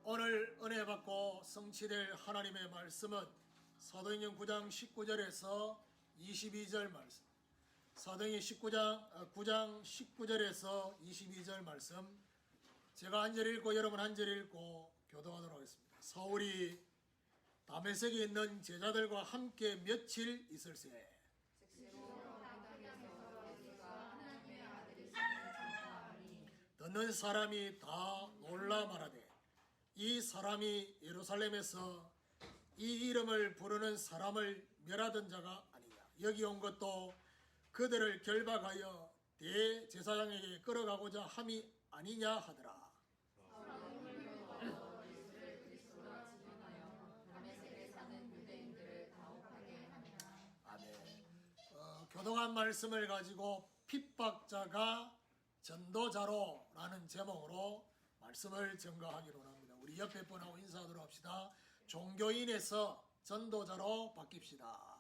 오늘 은혜 받고 성취될 하나님의 말씀은 사도행전 9장 19절에서 22절 말씀, 사도행전 9장 19절에서 22절 말씀, 제가 한 절 읽고 여러분 한 절 읽고 교도하도록 하겠습니다. 사울이 다메섹에 있는 제자들과 함께 며칠 있을세. 듣는 사람이 다 놀라 말하되 이 사람이 예루살렘에서 이 이름을 부르는 사람을 멸하던 자가 아니냐. 여기 온 것도 그들을 결박하여 대제사장에게 끌어가고자 함이 아니냐 하더라. 아멘. 교도관 말씀을 가지고 핍박자가 전도자로라는 제목으로 말씀을 증거하기로 합니다. 우리 옆에 분하고 인사하도록 합시다. 종교인에서 전도자로 바뀝시다.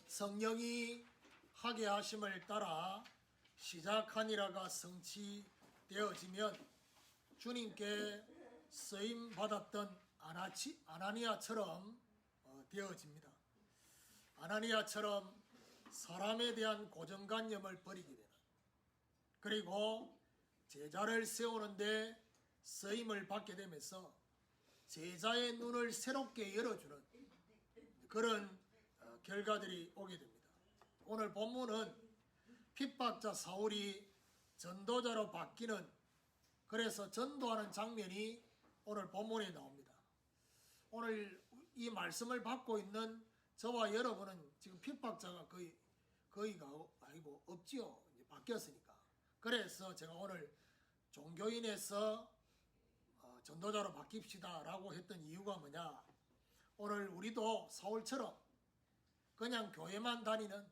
성령이 하게 하심을 따라 시작하니라가 성취되어지면 주님께 쓰임 받았던 아나니아처럼 되어집니다. 아나니아처럼 사람에 대한 고정관념을 버리게 되는, 그리고 제자를 세우는데 쓰임을 받게 되면서 제자의 눈을 새롭게 열어주는 그런 결과들이 오게 됩니다. 오늘 본문은 핍박자 사울이 전도자로 바뀌는, 그래서 전도하는 장면이 오늘 본문에 나옵니다. 오늘 이 말씀을 받고 있는 저와 여러분은 지금 핍박자가 거의가 아니고 없지요. 이제 바뀌었으니까. 그래서 제가 오늘 종교인에서 전도자로 바뀝시다 라고 했던 이유가 뭐냐. 오늘 우리도 사울처럼 그냥 교회만 다니는,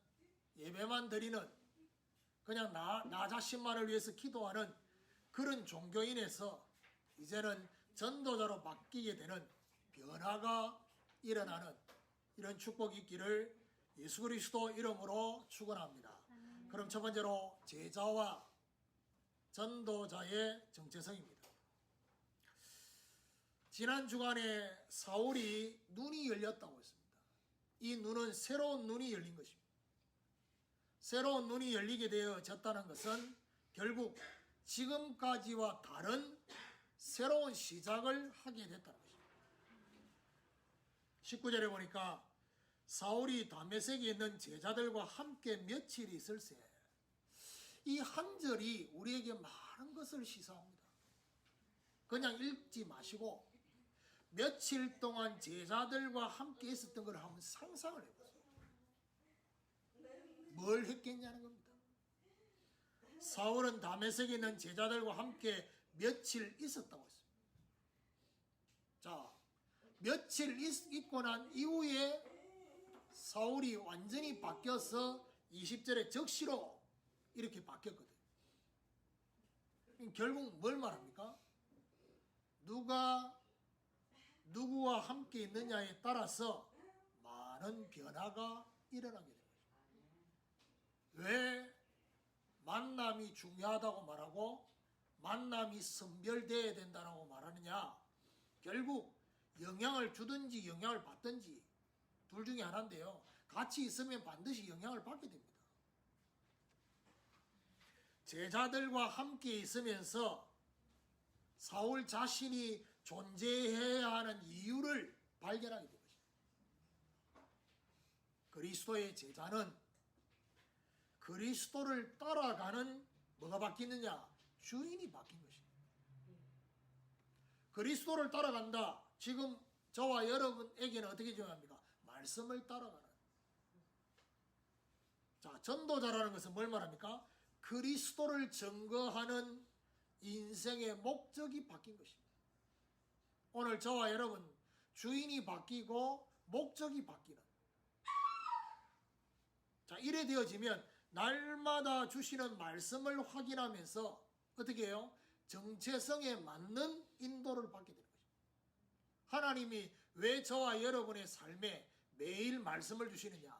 예배만 드리는, 그냥 나 자신만을 위해서 기도하는 그런 종교인에서 이제는 전도자로 바뀌게 되는 변화가 일어나는 이런 축복이 있기를 예수 그리스도 이름으로 축원합니다. 그럼 첫 번째로 제자와 전도자의 정체성입니다. 지난 주간에 사울이 눈이 열렸다고 했습니다. 이 눈은 새로운 눈이 열린 것입니다. 새로운 눈이 열리게 되어졌다는 것은 결국 지금까지와 다른 새로운 시작을 하게 됐다는 것입니다. 19절에 보니까 사울이 다메섹에 있는 제자들과 함께 며칠 있을세. 이 한 절이 우리에게 많은 것을 시사합니다. 그냥 읽지 마시고 며칠 동안 제자들과 함께 있었던 걸 한번 상상을 해보세요. 뭘 했겠냐는 겁니다. 사울은 다메섹에 있는 제자들과 함께 며칠 있었다고 했습니다. 자, 며칠 있고 난 이후에 사울이 완전히 바뀌어서 20절에 적시로 이렇게 바뀌었거든요. 결국 뭘 말합니까? 누가 누구와 함께 있느냐에 따라서 많은 변화가 일어나게 됩니다. 왜 만남이 중요하다고 말하고 만남이 선별되어야 된다고 말하느냐? 결국 영향을 주든지 영향을 받든지 둘 중에 하나인데요. 같이 있으면 반드시 영향을 받게 됩니다. 제자들과 함께 있으면서 사울 자신이 존재해야 하는 이유를 발견하게 된 것입니다. 그리스도의 제자는 그리스도를 따라가는 뭐가 바뀌느냐? 주인이 바뀐 것입니다. 그리스도를 따라간다. 지금 저와 여러분에게는 어떻게 중요합니까? 말씀을 따라가는. 자, 전도자라는 것은 뭘 말합니까? 그리스도를 증거하는 인생의 목적이 바뀐 것입니다. 오늘 저와 여러분 주인이 바뀌고 목적이 바뀌는. 자, 이래 되어지면 날마다 주시는 말씀을 확인하면서 어떻게 해요? 정체성에 맞는 인도를 받게 되는 것입니다. 하나님이 왜 저와 여러분의 삶에 매일 말씀을 주시느냐?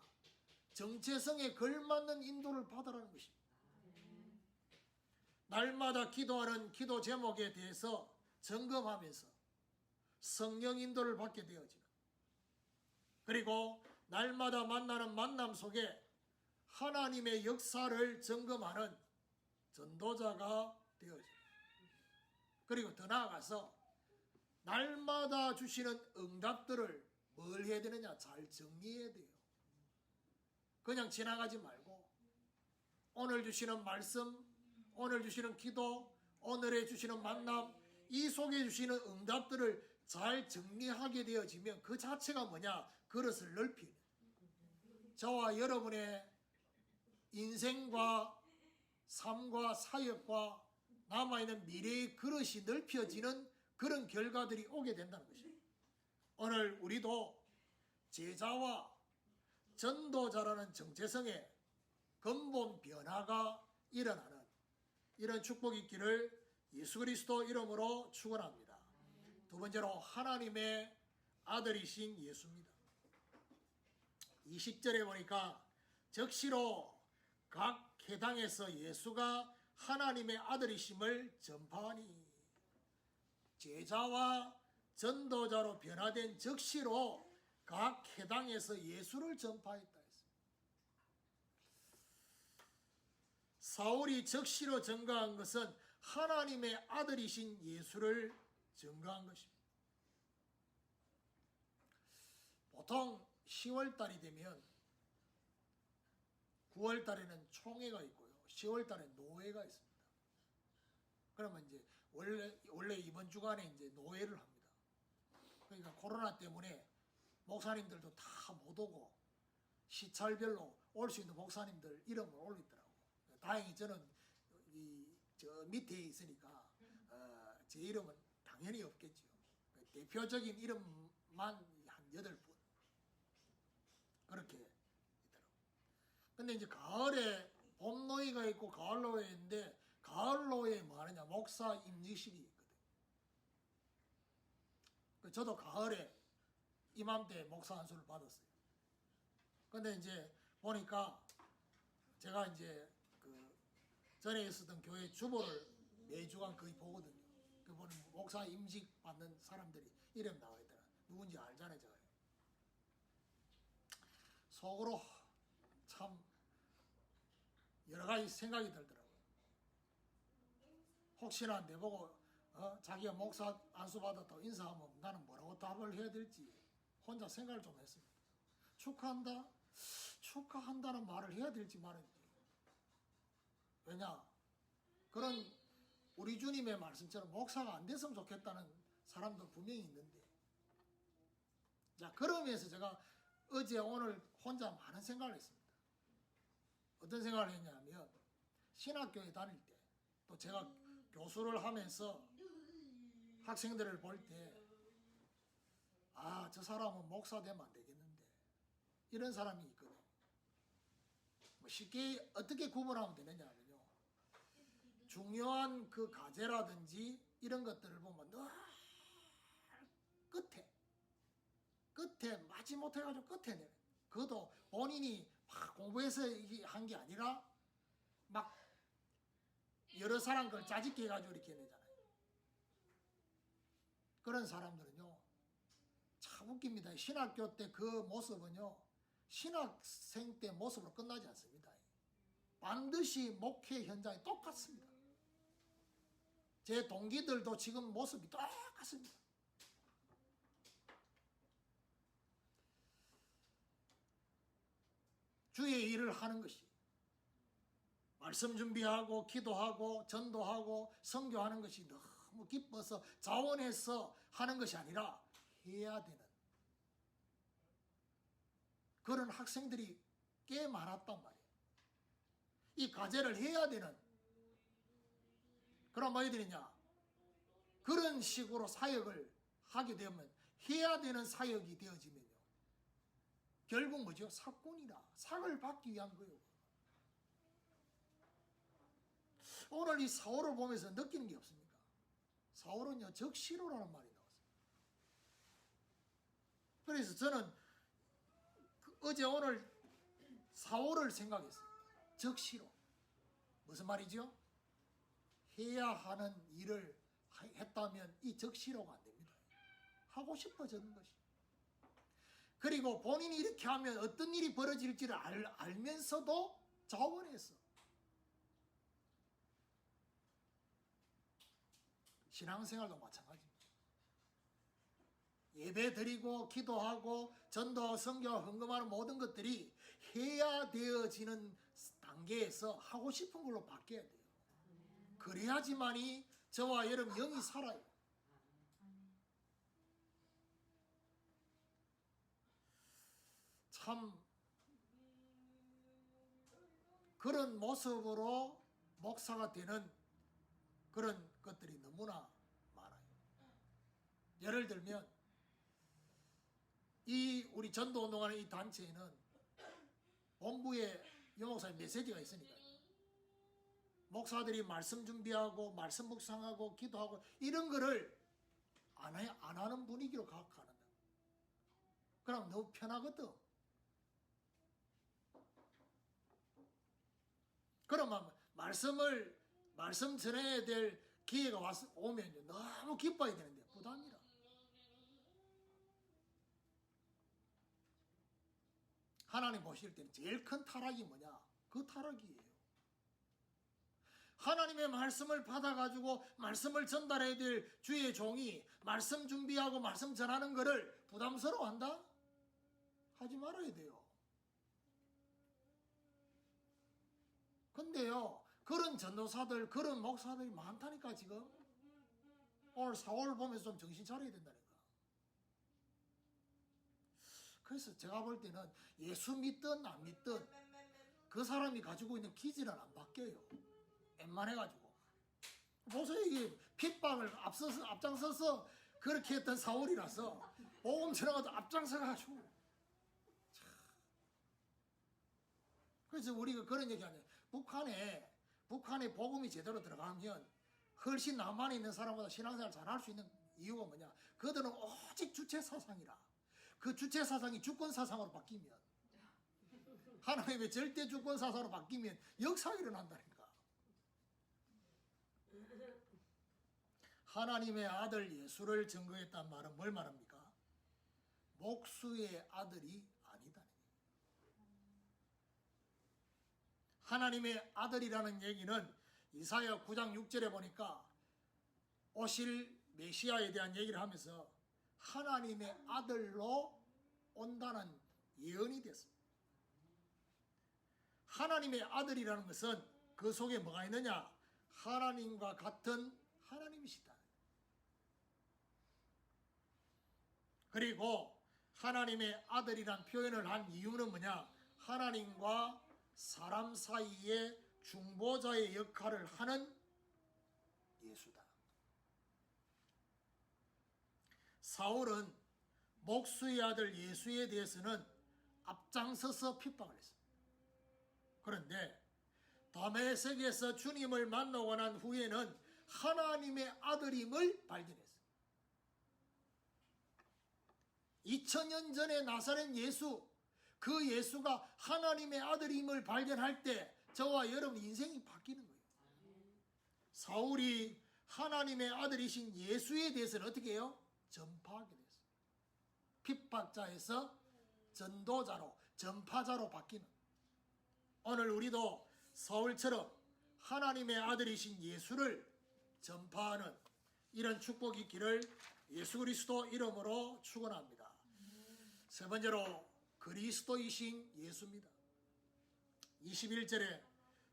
정체성에 걸맞는 인도를 받으라는 것입니다. 날마다 기도하는 기도 제목에 대해서 점검하면서 성령 인도를 받게 되어지는, 그리고 날마다 만나는 만남 속에 하나님의 역사를 점검하는 전도자가 되어지는, 그리고 더 나아가서 날마다 주시는 응답들을 뭘 해야 되느냐? 잘 정리해야 돼요. 그냥 지나가지 말고 오늘 주시는 말씀, 오늘 주시는 기도, 오늘에 주시는 만남, 이 속에 주시는 응답들을 잘 정리하게 되어지면 그 자체가 뭐냐? 그릇을 넓히는, 저와 여러분의 인생과 삶과 사역과 남아있는 미래의 그릇이 넓혀지는 그런 결과들이 오게 된다는 것입니다. 오늘 우리도 제자와 전도자라는 정체성의 근본 변화가 일어나는 이런 축복이 있기를 예수 그리스도 이름으로 축원합니다. 두 번째로 하나님의 아들이신 예수입니다. 20절에 보니까 적시로 각 회당에서 예수가 하나님의 아들이심을 전파하니, 제자와 전도자로 변화된 적시로 각 회당에서 예수를 전파했다 했습니다. 사울이 적시로 증거한 것은 하나님의 아들이신 예수를 증거한 것입니다. 보통 10월 달이 되면 9월 달에는 총회가 있고요. 10월 달에 노회가 있습니다. 그러면 이제 원래 이번 주간에 이제 노회를 합니다. 그러니까 코로나 때문에 목사님들도 다 못 오고 시찰별로 올 수 있는 목사님들 이름을 올리더라고. 다행히 저는 저 밑에 있으니까 제 이름은 당연히 없겠죠. 대표적인 이름만 한 8분 그렇게 있더라고. 근데 이제 가을에 봄 노회가 있고 가을 노회인데, 가을 노회에 뭐 하느냐? 목사 임직식이 있거든. 저도 가을에 이맘때 목사 안수를 받았어요. 근데 이제 보니까 제가 이제 그 전에 있었던 교회 주보를 매주간 거의 보거든요. 그 보면 목사 임직 받는 사람들이 이름 나와 있더라. 누군지 알잖아요, 제가. 속으로 참 여러 가지 생각이 들더라고요. 혹시나 내보고 자기가 목사 안수 받았다고 인사하면 나는 뭐라고 답을 해야 될지 혼자 생각을 좀 했습니다. 축하한다? 축하한다는 말을 해야 될지 말아야 될지. 왜냐? 그런 우리 주님의 말씀처럼 목사가 안 됐으면 좋겠다는 사람도 분명히 있는데, 자, 그러면서 제가 어제 오늘 혼자 많은 생각을 했습니다. 어떤 생각을 했냐면, 신학교에 다닐 때 또 제가 교수를 하면서 학생들을 볼 때, 아, 저 사람은 목사 되면 안 되겠는데, 이런 사람이 있거든. 뭐 쉽게 어떻게 구분하면 되느냐면요, 중요한 그 과제라든지 이런 것들을 보면 늘 끝에 마지못해가지고 끝에 내려. 그것도 본인이 막 공부해서 한 게 아니라 막 여러 사람 걸 짜집게 해가지고 이렇게 내잖아요. 그런 사람들은요 참 웃깁니다. 신학교 때 그 모습은요 신학생 때 모습으로 끝나지 않습니다. 반드시 목회 현장이 똑같습니다. 제 동기들도 지금 모습이 똑같습니다. 주의 일을 하는 것이, 말씀 준비하고 기도하고 전도하고 선교하는 것이 너무 기뻐서 자원해서 하는 것이 아니라 해야 되는 그런 학생들이 꽤 많았단 말이에요. 이 과제를 해야 되는, 그럼 뭐 해야 되느냐? 그런 식으로 사역을 하게 되면, 해야 되는 사역이 되어지면요 결국 뭐죠? 사꾼이라, 상을 받기 위한 거예요. 오늘 이 사울을 보면서 느끼는 게 없습니까? 사울은요 적시로라는 말이 나왔어요. 그래서 저는 어제 오늘 사울을 생각했어요. 적시로. 무슨 말이죠? 해야 하는 일을 했다면 이 적시로가 안 됩니다. 하고 싶어지는 것이. 그리고 본인이 이렇게 하면 어떤 일이 벌어질지를 알면서도 자원해서 신앙생활도 마찬가지입니다. 예배 드리고 기도하고 전도하고 선교하고 헌금하는 모든 것들이 해야 되어지는 단계에서 하고 싶은 걸로 바뀌어야 돼요. 그래야지만이 저와 여러분 영이 살아요. 참 그런 모습으로 목사가 되는 그런 것들이 너무나 많아요. 예를 들면 이 우리 전도운동하는 이 단체에는 본부에 유목사의 메시지가 있으니까요. 목사들이 말씀 준비하고 말씀 묵상하고 기도하고 이런 거를 안 하는 분위기로 가는다. 그럼 너무 편하거든. 그러면 말씀 전해야 될 기회가 오면 너무 기뻐야 되는데 부담이라. 하나님 보실 때는 제일 큰 타락이 뭐냐? 그 타락이에요. 하나님의 말씀을 받아가지고 말씀을 전달해야 될 주의 종이 말씀 준비하고 말씀 전하는 것을 부담스러워한다? 하지 말아야 돼요. 근데요, 그런 전도사들, 그런 목사들이 많다니까 지금. 오늘 4월 보면서 좀 정신 차려야 된다니까. 그래서 제가 볼 때는 예수 믿든 안 믿든 그 사람이 가지고 있는 기질은 안 바뀌어요. 웬만해가지고. 보세요, 이게 핍박을 앞장서서 그렇게 했던 사울이라서 복음 전하가지고 앞장서가지고. 그래서 우리가 그런 얘기하냐. 북한에 복음이 제대로 들어가면 훨씬 남한에 있는 사람보다 신앙생활 잘할 수 있는 이유가 뭐냐. 그들은 오직 주체사상이라. 그 주체사상이 주권사상으로 바뀌면, 하나님의 절대 주권사상으로 바뀌면 역사가 일어난다니까. 하나님의 아들 예수를 증거했단 말은 뭘 말합니까? 목수의 아들이 아니다. 하나님의 아들이라는 얘기는 이사야 9장 6절에 보니까 오실 메시아에 대한 얘기를 하면서 하나님의 아들로 온다는 예언이 됐습니다. 하나님의 아들이라는 것은 그 속에 뭐가 있느냐? 하나님과 같은 하나님이시다. 그리고 하나님의 아들이란 표현을 한 이유는 뭐냐? 하나님과 사람 사이의 중보자의 역할을 하는 예수다. 사울은 목수의 아들 예수에 대해서는 앞장서서 핍박을 했습니다. 그런데 다메섹에서 주님을 만나고 난 후에는 하나님의 아들임을 발견했어요. 2000년 전에 나사렛 예수, 그 예수가 하나님의 아들임을 발견할 때 저와 여러분 인생이 바뀌는 거예요. 사울이 하나님의 아들이신 예수에 대해서는 어떻게 해요? 전파하게 됐어요. 핍박자에서 전도자로, 전파자로 바뀌는. 오늘 우리도 사울처럼 하나님의 아들이신 예수를 전파하는 이런 축복이 있기를 예수 그리스도 이름으로 축원합니다. 세 번째로 그리스도이신 예수입니다. 21절에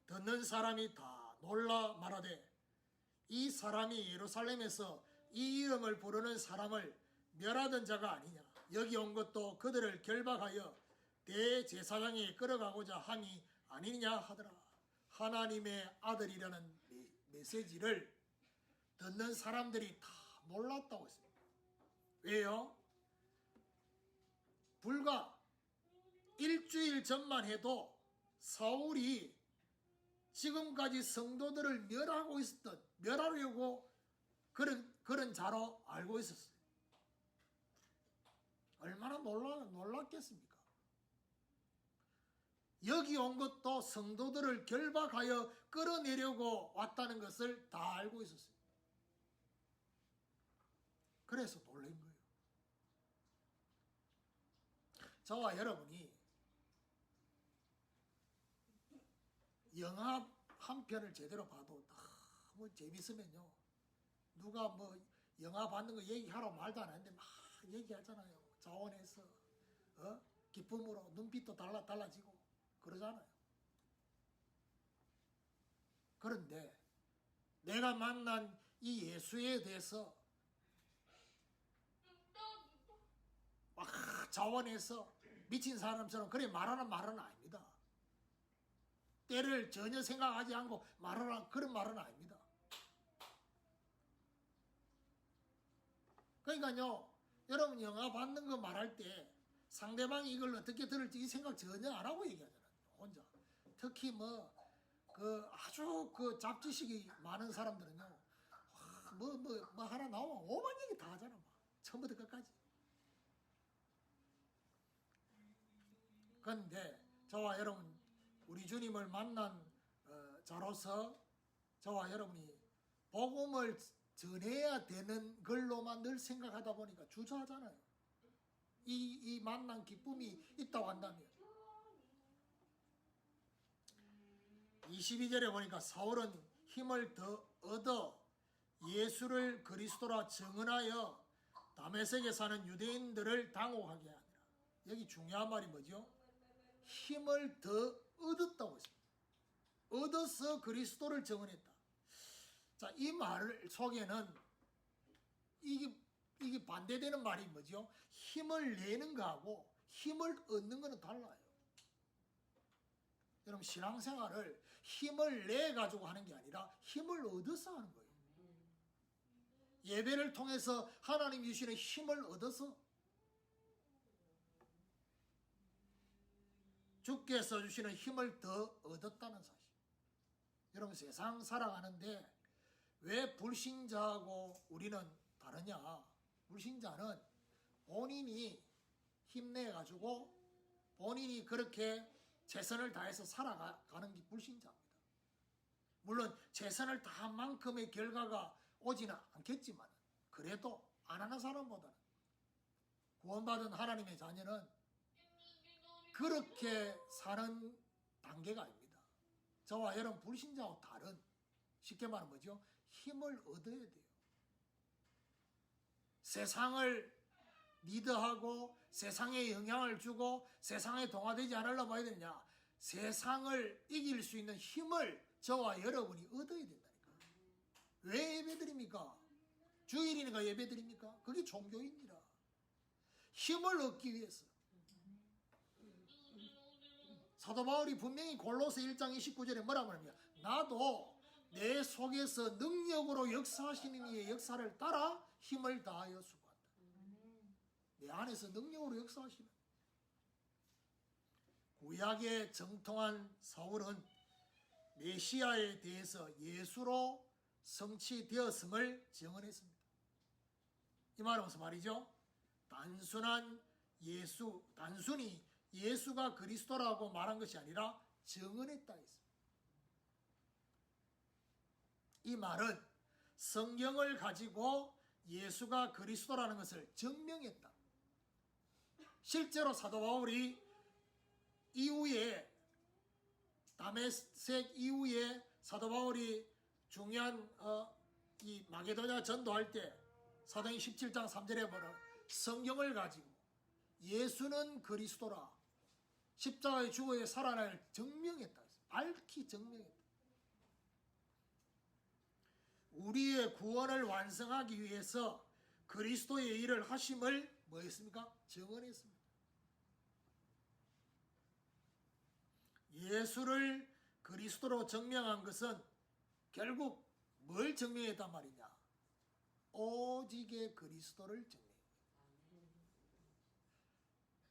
듣는 사람이 다 놀라 말하되 이 사람이 예루살렘에서 이 이름을 부르는 사람을 멸하던 자가 아니냐. 여기 온 것도 그들을 결박하여 대제사장에 끌어가고자 함이 아니냐 하더라. 하나님의 아들이라는 메시지를 듣는 사람들이 다 놀랐다고 했습니다. 왜요? 불과 일주일 전만 해도 사울이 지금까지 성도들을 멸하려고 그런 자로 알고 있었어요. 얼마나 놀랐겠습니까? 여기 온 것도 성도들을 결박하여 끌어내려고 왔다는 것을 다 알고 있었어요. 그래서 놀란 거예요. 저와 여러분이 영화 한 편을 제대로 봐도 너무 재밌으면요, 누가 뭐 영화 봤는 거 얘기하라고 말도 안 하는데 막 얘기하잖아요. 자원해서 기쁨으로 눈빛도 달라지고 그러잖아요. 그런데 내가 만난 이 예수에 대해서 막 자원해서 미친 사람처럼 그래 말하는 말은 아닙니다. 때를 전혀 생각하지 않고 말하는 그런 말은 아닙니다. 그러니까요, 여러분 영화 받는 거 말할 때 상대방이 이걸 어떻게 들을지 이 생각 전혀 안 하고 얘기하잖아요. 혼자. 특히 뭐 아주 잡지식이 많은 사람들은요, 뭐 하나 나오면 오만 얘기 다 하잖아. 막. 처음부터 끝까지. 그런데 저와 여러분, 우리 주님을 만난 자로서 저와 여러분이 복음을 전해야 되는 걸로만 늘 생각하다 보니까 주저하잖아요. 이 만난 기쁨이 있다고 한다면. 22절에 보니까 사울은 힘을 더 얻어 예수를 그리스도라 증언하여 다메섹에 사는 유대인들을 당혹하게 하니라. 여기 중요한 말이 뭐죠? 힘을 더 얻었다고 했습니다. 얻어서 그리스도를 증언했다. 자, 이 말 속에는 이게 반대되는 말이 뭐죠? 힘을 내는 거하고 힘을 얻는 거는 달라요. 여러분, 신앙생활을 힘을 내 가지고 하는 게 아니라 힘을 얻어서 하는 거예요. 예배를 통해서 하나님 주시는 힘을 얻어서, 주께서 주시는 힘을 더 얻었다는 사실. 여러분, 세상 살아가는데 왜 불신자하고 우리는 다르냐? 불신자는 본인이 힘내가지고 본인이 그렇게 최선을 다해서 살아가는 게 불신자입니다. 물론 최선을 다한 만큼의 결과가 오지는 않겠지만 그래도 안 하는 사람보다는, 구원받은 하나님의 자녀는 그렇게 사는 단계가 아닙니다. 저와 여러분 불신자와 다른, 쉽게 말하면 뭐죠? 힘을 얻어야 돼요. 세상을 리드하고 세상에 영향을 주고 세상에 동화되지 않으려고 해야 되느냐? 세상을 이길 수 있는 힘을 저와 여러분이 얻어야 된다니까. 왜 예배드립니까? 주일이니까 예배드립니까? 그게 종교입니다. 힘을 얻기 위해서. 사도 바울이 분명히 골로새 1장 29절에 뭐라고 합니까? 나도 내 속에서 능력으로 역사하시는 이의 역사를 따라 힘을 다하여 수고한다. 내 안에서 능력으로 역사하시는. 구약에 정통한 사울은 메시아에 대해서 예수로 성취되었음을 증언했습니다. 이 말은 무슨 말이죠? 단순히 예수가 그리스도라고 말한 것이 아니라 증언했다 했습니다. 이 말은 성경을 가지고 예수가 그리스도라는 것을 증명했다. 실제로 사도 바울이 이후에, 다메섹 이후에 사도 바울이 중요한 이 마게도냐 전도할 때 사도행 17장 3절에 보면 성경을 가지고 예수는 그리스도라, 십자가의 죽어에 살아날 증명했다. 밝히 증명했다. 우리의 구원을 완성하기 위해서 그리스도의 일을 하심을 뭐 했습니까? 증언했습니다. 예수를 그리스도로 증명한 것은 결국 뭘 증명했단 말이냐? 오직의 그리스도를 증명했다.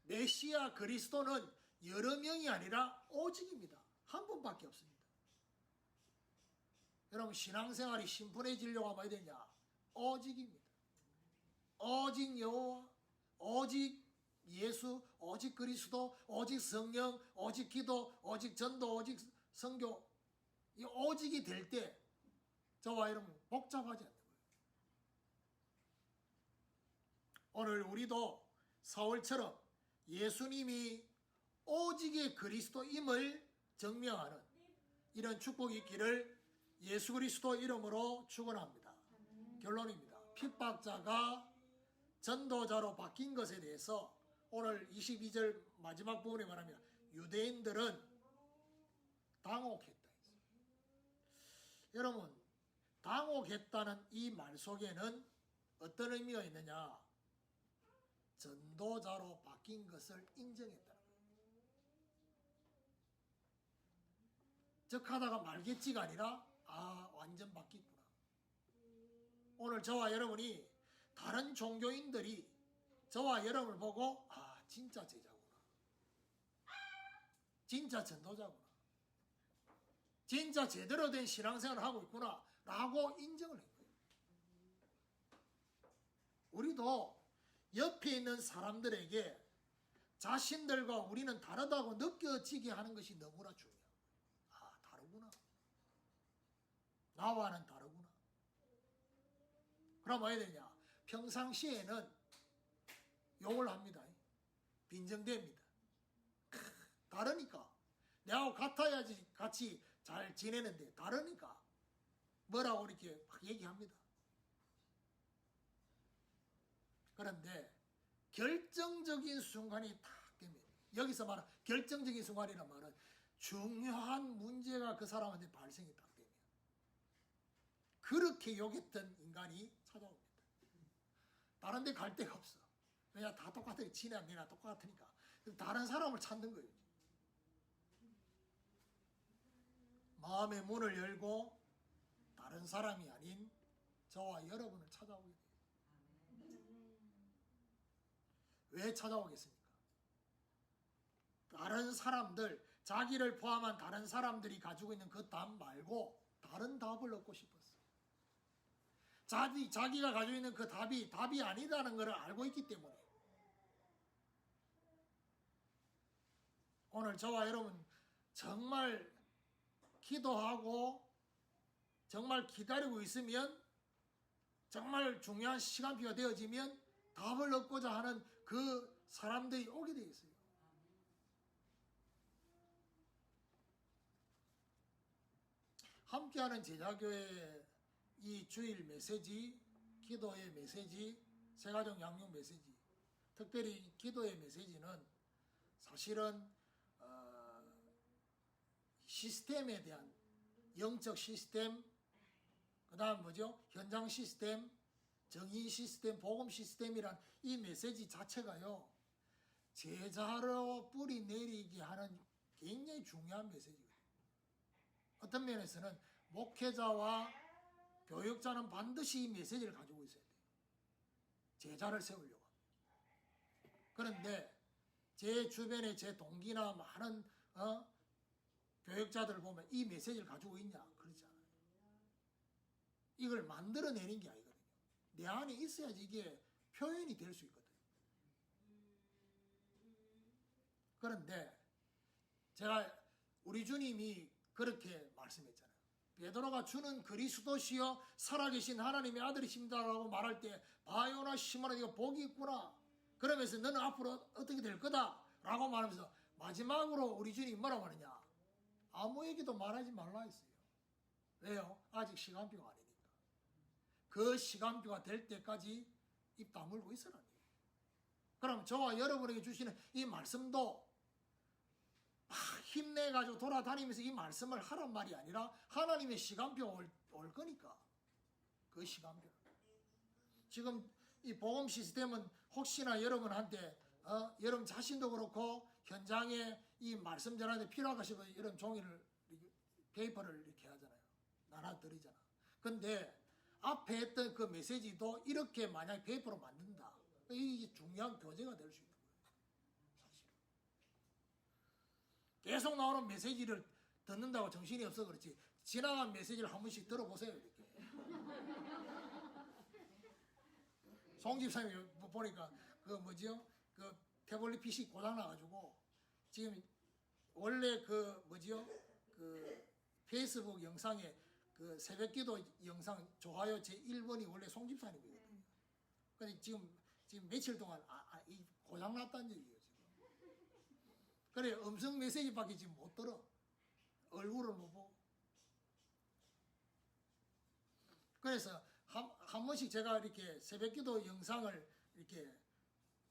메시아 그리스도는 여러 명이 아니라 오직입니다. 한 분밖에 없습니다. 여러분, 신앙생활이 심플해지려고 하면 어디 되냐? 오직입니다. 오직 여호와, 오직 예수, 오직 그리스도, 오직 성령, 오직 기도, 오직 전도, 오직 선교, 이 오직이 될 때 저와 여러분 복잡하지 않는 거예요. 오늘 우리도 사울처럼 예수님이 오직의 그리스도임을 증명하는 이런 축복이 있기를 예수 그리스도 이름으로 축원합니다. 결론입니다. 핍박자가 전도자로 바뀐 것에 대해서 오늘 22절 마지막 부분에 말하면 유대인들은 당혹했다. 여러분, 당혹했다는 이 말 속에는 어떤 의미가 있느냐? 전도자로 바뀐 것을 인정했다는 거예요. 즉 하다가 말겠지가 아니라 완전 바뀌구나. 오늘 저와 여러분이 다른 종교인들이 저와 여러분을 보고 진짜 제자구나. 진짜 전도자구나. 진짜 제대로 된 신앙생활을 하고 있구나 라고 인정을 한 거예요. 우리도 옆에 있는 사람들에게 자신들과 우리는 다르다고 느껴지게 하는 것이 너무나 중요해요. 다르구나. 나와는 다르구나. 그럼 뭐 해야 되냐? 평상시에는 욕을 합니다. 빈정대입니다. 다르니까. 내하고 같아야지 같이 잘 지내는데 다르니까 뭐라고 이렇게 막 얘기합니다. 그런데 결정적인 순간이 딱 되면, 여기서 말하는 결정적인 순간이란 말은 중요한 문제가 그 사람한테 발생이 딱 되면 그렇게 욕했던 인간이 찾아옵니다. 다른 데 갈 데가 없어. 왜냐, 다 똑같으니까. 지나 내나 똑같으니까. 다른 사람을 찾는 거예요. 마음의 문을 열고 다른 사람이 아닌 저와 여러분을 찾아오게 돼요. 왜 찾아오겠습니까? 다른 사람들, 자기를 포함한 다른 사람들이 가지고 있는 그 답 말고 다른 답을 얻고 싶었어요. 자기가 가지고 있는 그 답이 아니다는 것을 알고 있기 때문에. 오늘 저와 여러분 정말 기도하고 정말 기다리고 있으면, 정말 중요한 시간표가 되어지면 답을 얻고자 하는 그 사람들이 오게 되어 있어요. 함께하는 제자교회 이 주일 메시지, 기도의 메시지, 새가족 양육 메시지, 특별히 기도의 메시지는 사실은 시스템에 대한 영적 시스템, 그 다음 뭐죠? 현장 시스템, 정의 시스템, 복음 시스템이란 이 메시지 자체가요, 제자로 뿌리 내리게 하는 굉장히 중요한 메시지거든요. 어떤 면에서는 목회자와 교육자는 반드시 이 메시지를 가지고 있어야 돼요. 제자를 세우려고. 그런데 제 주변에 제 동기나 많은 교육자들을 보면 이 메시지를 가지고 있냐? 그렇지 않아요. 이걸 만들어내는 게 아니거든요. 내 안에 있어야지 이게 표현이 될 수 있거든요. 그런데 제가 우리 주님이 그렇게 말씀했잖아요. 베드로가 주는 그리스도시여 살아계신 하나님의 아들이십니다라고 말할 때, 바요나 시몬아 네가 복이 있구나. 그러면서 너는 앞으로 어떻게 될 거다 라고 말하면서 마지막으로 우리 주님이 뭐라고 하느냐? 아무에게도 말하지 말라 했어요. 왜요? 아직 시간표가 아니니까. 그 시간표가 될 때까지 입 다물고 있으라니. 그럼 저와 여러분에게 주시는 이 말씀도 막 힘내가지고 돌아다니면서 이 말씀을 하란 말이 아니라 하나님의 시간표 올 거니까. 그 시간표. 지금 이 복음 시스템은 혹시나 여러분한테 여러분 자신도 그렇고 현장에 이 말씀 전하는데 필요하가 싶어서 이런 종이를, 페이퍼를 이렇게 하잖아요. 나눠드리잖아. 근데 앞에 했던 그 메시지도 이렇게 만약 페이퍼로 만든다. 이게 중요한 교재가 될 수 있는 거예요. 사실은. 계속 나오는 메시지를 듣는다고 정신이 없어 그렇지. 지나간 메시지를 한 번씩 들어보세요. 이렇게. 송 집사님 보니까 그 뭐지요? 그 태블릿 PC 고장 나가지고 지금 원래 그 뭐지요? 그 페이스북 영상에 그 새벽기도 영상 좋아요 제 1번이 원래 송집사님이거든요. 근데 지금 며칠 동안 이 고장 났다는 얘기예요 지금. 그래 음성 메시지밖에 지금 못 들어. 얼굴을 못 보고. 그래서 한 번씩 제가 이렇게 새벽기도 영상을 이렇게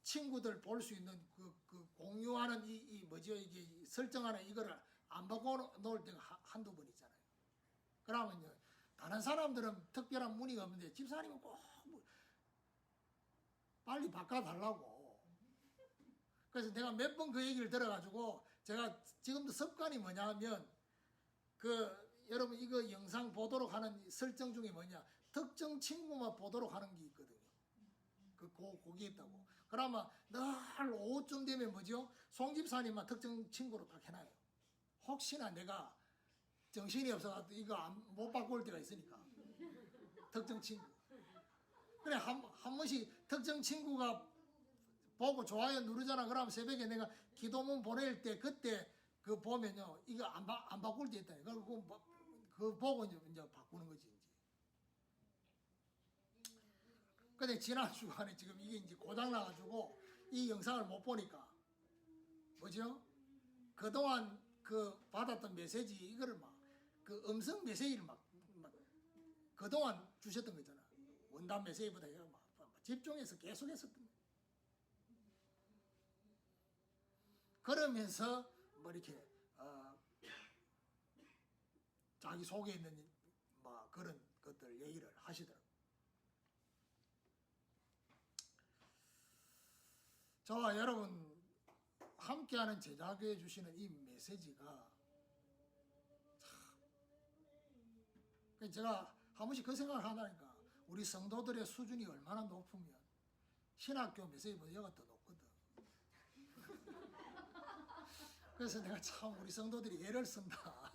친구들 볼 수 있는 그 공유하는 이 뭐죠 이게 설정하는 이거를 안 바꿔 놓을 때가 한두 번 있잖아요. 그러면요 다른 사람들은 특별한 문의가 없는데 집사님은 꼭 빨리 바꿔달라고. 그래서 내가 몇 번 그 얘기를 들어가지고 제가 지금도 습관이 뭐냐면 여러분 이거 영상 보도록 하는 설정 중에 뭐냐 특정 친구만 보도록 하는 게 있거든요. 거기 있다고. 그러면 늘 오후쯤 되면 뭐죠? 송 집사님만 특정 친구로 딱 해놔요. 혹시나 내가 정신이 없어가지고 이거 못 바꿀 때가 있으니까. 특정 친구. 그래 한 번씩 특정 친구가 보고 좋아요 누르잖아. 그러면 새벽에 내가 기도문 보낼 때 그때 그 보면요 이거 안 바꿀 때 있다. 그거 보고 이제 바꾸는 거지 이제. 근데 지난 주간에 지금 이게 이제 고장 나가지고 이 영상을 못 보니까 뭐죠? 그동안 그 받았던 메시지 이거를 막 그 음성 메시지를 막 그동안 주셨던 거 있잖아. 원단 메시지보다 이거 막 집중해서 계속 했었던 거예요. 그러면서 뭐 이렇게 자기 속에 있는 뭐 그런 것들 얘기를 하시더라고요. 저와 여러분 함께하는 제자교회 주시는 이 메시지가 참 제가 한 번씩 그 생각을 하다니까 우리 성도들의 수준이 얼마나 높으면 신학교 메시지보다 여가 더 높거든. 그래서 내가 참 우리 성도들이 예를 쓴다.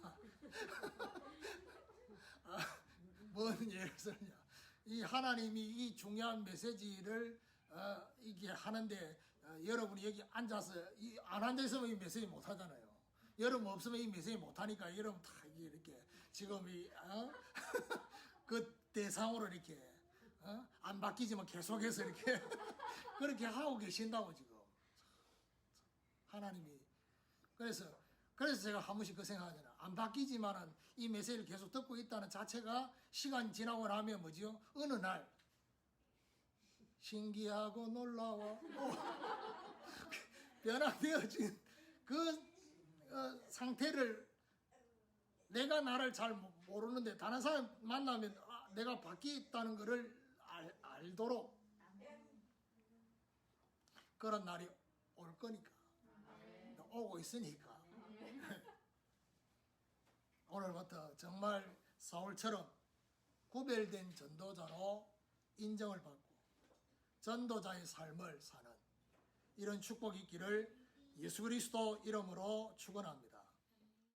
뭔 예를 쓰느냐. 이 하나님이 이 중요한 메시지를 이게 하는데 여러분이 여기 앉아서 안 앉아있으면 이 메시지 못 하잖아요. 여러분 없으면 이 메시지 못 하니까 여러분 다 이렇게 지금 그 대상으로 이렇게 안 바뀌지만 계속해서 이렇게 그렇게 하고 계신다고 지금 하나님이. 그래서 제가 한 번씩 그 생각하잖아요. 안 바뀌지만은 이 메시지를 계속 듣고 있다는 자체가 시간 지나고 나면 뭐지요? 어느 날 신기하고 놀라워 변화되어진 그 상태를 내가 나를 잘 모르는데 다른 사람 만나면 내가 바뀌었다는 것을 알도록 그런 날이 올 거니까 오고 있으니까 오늘부터 정말 사울처럼 구별된 전도자로 인정을 받고 전도자의 삶을 사는 이런 축복이 있기를 예수 그리스도 이름으로 축원합니다.